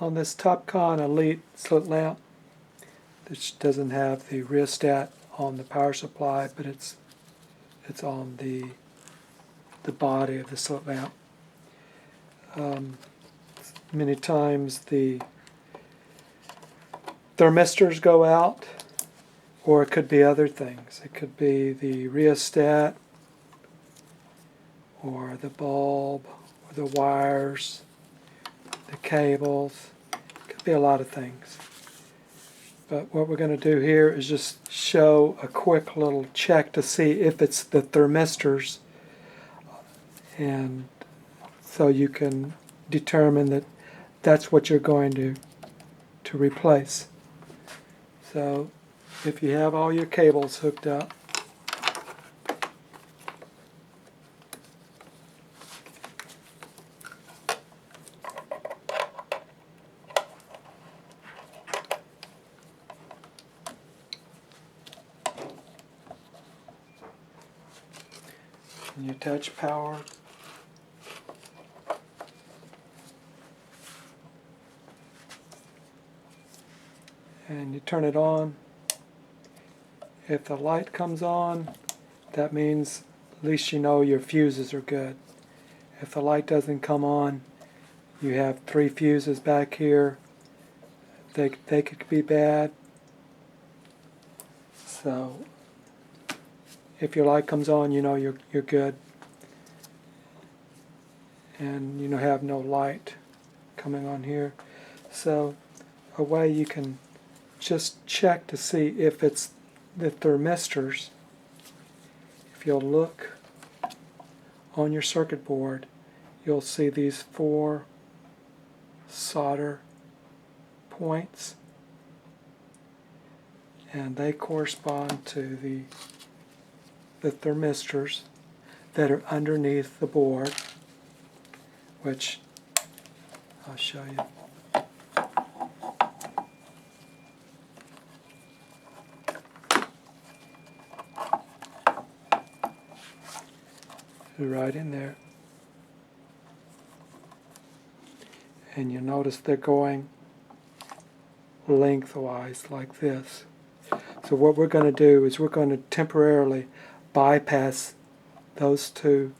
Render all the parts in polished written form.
On this Topcon Elite slit lamp, this doesn't have the rheostat on the power supply, but it's on the body of the slit lamp. Many times the thermistors go out, or it could be other things. It could be the rheostat, or the bulb, or the wires, the cables. It could be a lot of things. But what we're going to do here is just show a quick little check to see if it's the thermistors, and so you can determine that that's what you're going to replace. So if you have all your cables hooked up, and you touch power, and you turn it on. If the light comes on, that means at least you know your fuses are good. If the light doesn't come on, you have 3 fuses back here. They could be bad. So if your light comes on, you know you're good. And you have no light coming on here. So a way you can just check to see if it's the thermistors, if you'll look on your circuit board, you'll see these 4 solder points, and they correspond to the thermistors that are underneath the board, which I'll show you. They're right in there. And you notice they're going lengthwise like this. So what we're going to do is we're going to temporarily bypass those 2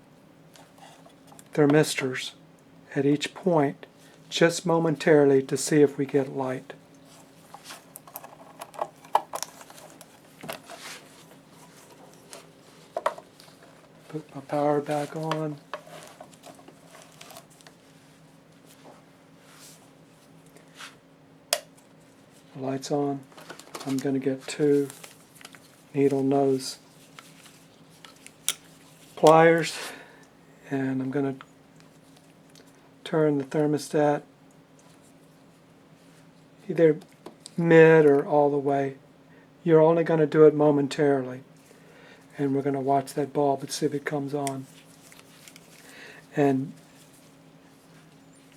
thermistors at each point just momentarily to see if we get light. Put my power back on. The light's on. I'm going to get 2 needle nose pliers, and I'm going to turn the thermostat either mid or all the way. You're only going to do it momentarily, and we're going to watch that bulb and see if it comes on. And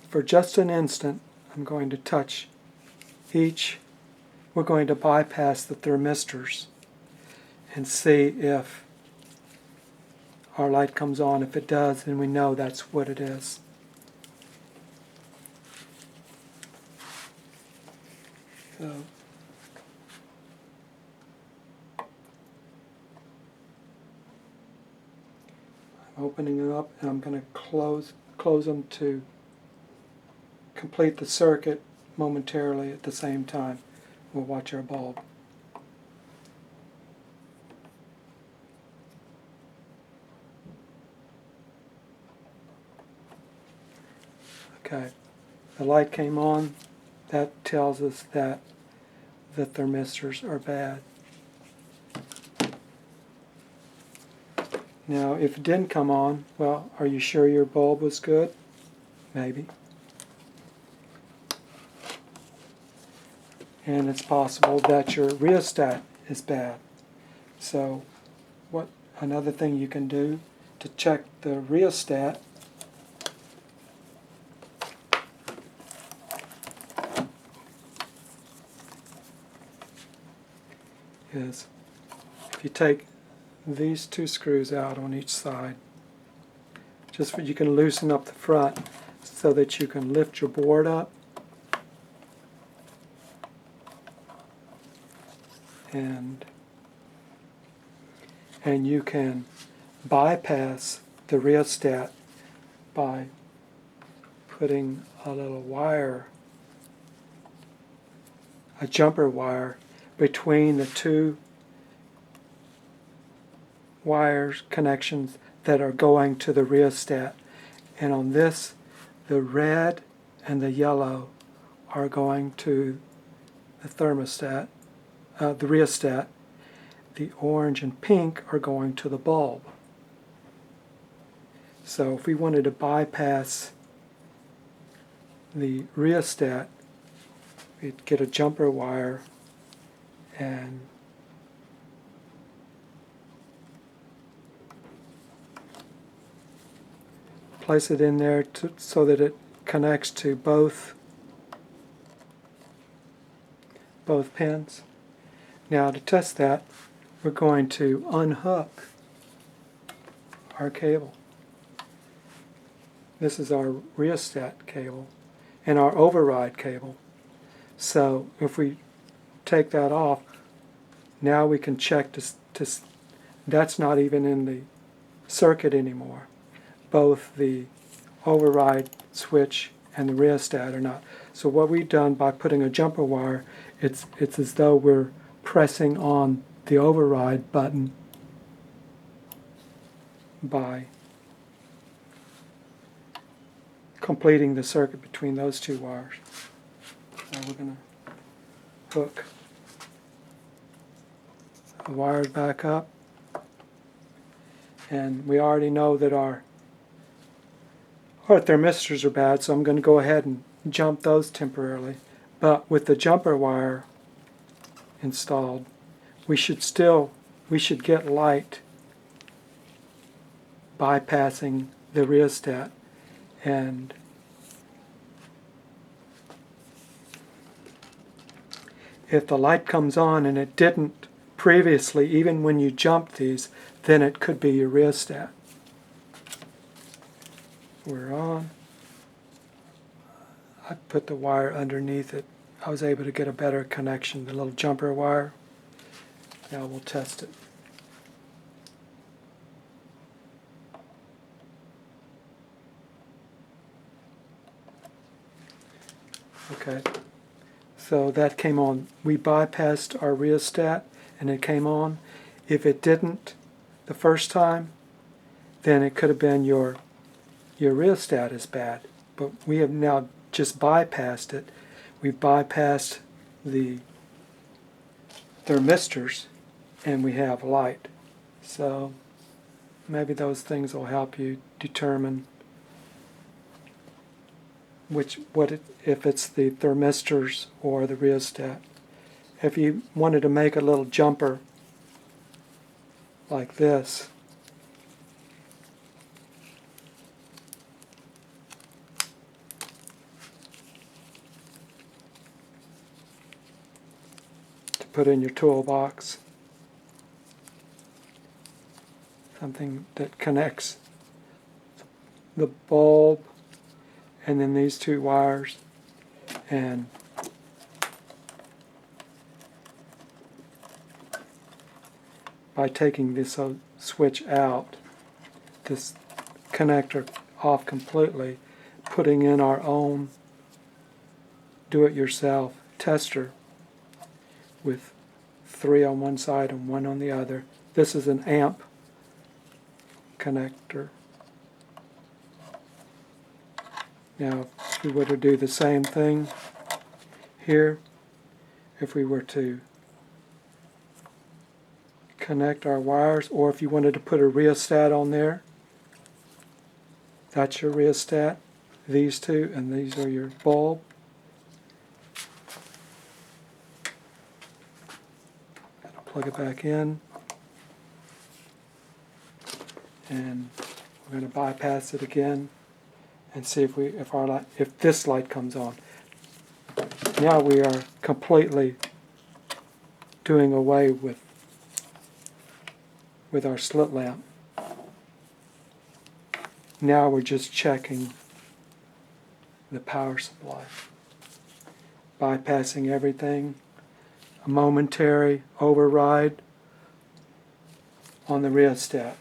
for just an instant, I'm going to touch each. We're going to bypass the thermistors and see if our light comes on. If it does, then we know that's what it is. So I'm opening it up, and I'm going to close them to complete the circuit momentarily at the same time. We'll watch our bulb. Okay, the light came on. That tells us that the thermistors are bad. Now, if it didn't come on, well, are you sure your bulb was good? Maybe. And it's possible that your rheostat is bad. So another thing you can do to check the rheostat is if you take these 2 screws out on each side, just so you can loosen up the front so that you can lift your board up and you can bypass the rheostat by putting a little wire, a jumper wire, between the two wires connections that are going to the rheostat. And on this, the red and the yellow are going to the thermostat, the rheostat. The orange and pink are going to the bulb. So if we wanted to bypass the rheostat, we'd get a jumper wire and place it in there so that it connects to both pins. Now to test that, we're going to unhook our cable. This is our rheostat cable and our override cable. So if we take that off, now we can check that's not even in the circuit anymore. Both the override switch and the rheostat are not. So what we've done by putting a jumper wire, it's as though we're pressing on the override button by completing the circuit between those two wires. Now we're going to hook the wires back up, and we already know that our thermistors are bad, so I'm going to go ahead and jump those temporarily. But with the jumper wire installed, we should get light bypassing the rheostat. And if the light comes on and it didn't previously, even when you jumped these, then it could be your rheostat. We're on. I put the wire underneath it. I was able to get a better connection, the little jumper wire. Now we'll test it. Okay, so that came on. We bypassed our rheostat and it came on. If it didn't the first time, then it could have been your rheostat is bad. But we have now just bypassed it. We've bypassed the thermistors and we have light. So maybe those things will help you determine if it's the thermistors or the rheostat. If you wanted to make a little jumper like this, to put in your toolbox, something that connects the bulb and then these two wires, and by taking this switch out, this connector off completely, putting in our own do-it-yourself tester with 3 on one side and 1 on the other. This is an amp connector. Now, if we were to do the same thing here, if we were to connect our wires, or if you wanted to put a rheostat on there, that's your rheostat, these two, and these are your bulb. Plug it back in, and we're going to bypass it again and see if this light comes on. Now we are completely doing away with our slit lamp. Now we're just checking the power supply, bypassing everything, a momentary override on the rheostat.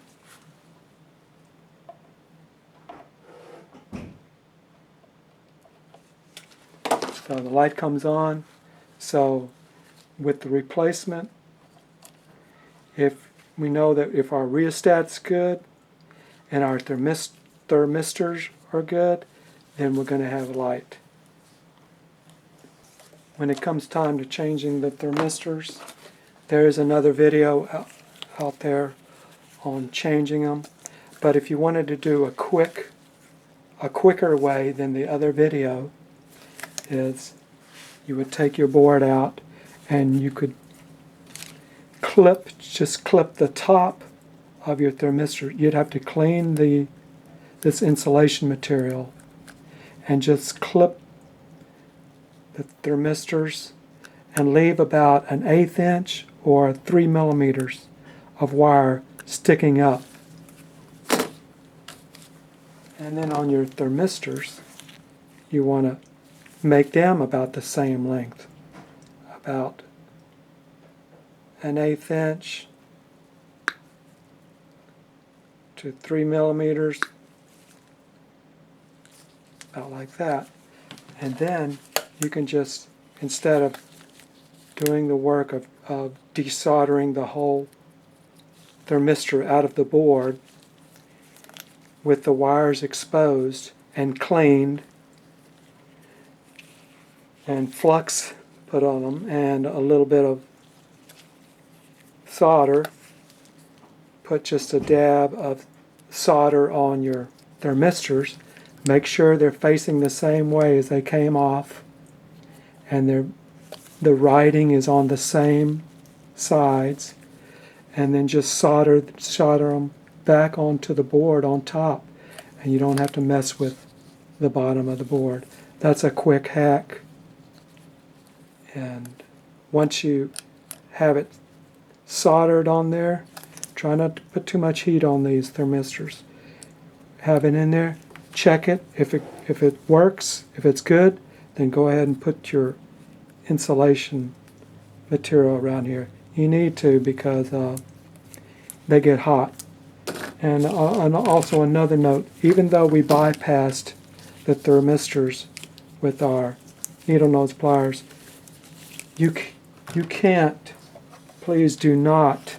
So the light comes on. So with the replacement, if we know that if our rheostat's good and our thermistors are good, then we're going to have light. When it comes time to changing the thermistors, there is another video out there on changing them. But if you wanted to do a quicker way than the other video, is you would take your board out and you could just clip the top of your thermistor. You'd have to clean this insulation material and just clip the thermistors and leave about an 1/8 inch or 3 millimeters of wire sticking up. And then on your thermistors, you want to make them about the same length, about an 1/8 inch to 3 millimeters, about like that. And then you can just, instead of doing the work of desoldering the whole thermistor out of the board with the wires exposed and cleaned and flux put on them and a little bit of solder, put just a dab of solder on your thermistors. Make sure they're facing the same way as they came off and the writing is on the same sides, and then just solder them back onto the board on top, and you don't have to mess with the bottom of the board. That's a quick hack. And once you have it soldered on there, try not to put too much heat on these thermistors. Have it in there, check it. If it works, if it's good, then go ahead and put your insulation material around here. You need to, because they get hot. And also another note, even though we bypassed the thermistors with our needle nose pliers, you can't, please do not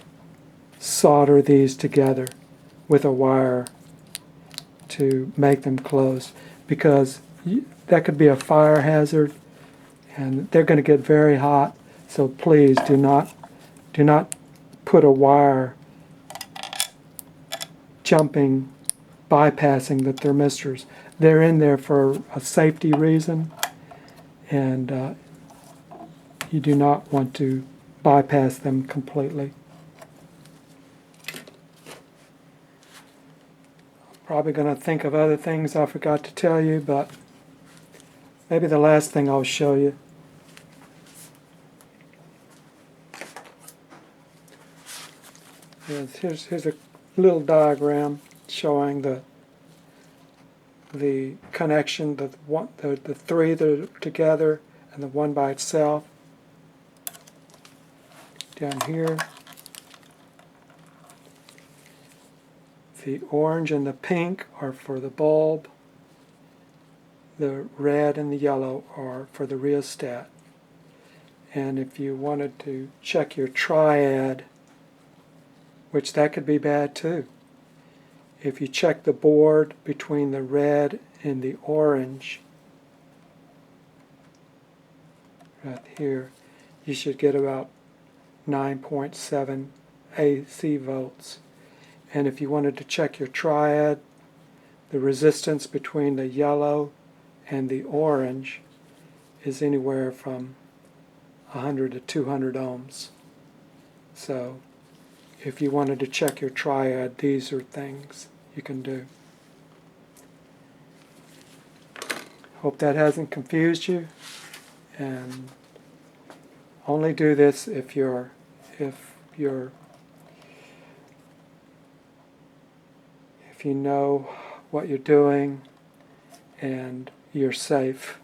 solder these together with a wire to make them close, because that could be a fire hazard and they're going to get very hot. So please do not put a wire bypassing the thermistors. They're in there for a safety reason, and you do not want to bypass them completely. Probably going to think of other things I forgot to tell you, but maybe the last thing I'll show you is here's a little diagram showing the connection, the three that are together and the one by itself. Down here, the orange and the pink are for the bulb. The red and the yellow are for the rheostat. And if you wanted to check your triad, which that could be bad too, if you check the board between the red and the orange, right here, you should get about 9.7 AC volts. And if you wanted to check your triad, the resistance between the yellow and the orange is anywhere from 100 to 200 ohms. So if you wanted to check your triad, these are things you can do. Hope that hasn't confused you, and only do this if you know what you're doing and you're safe.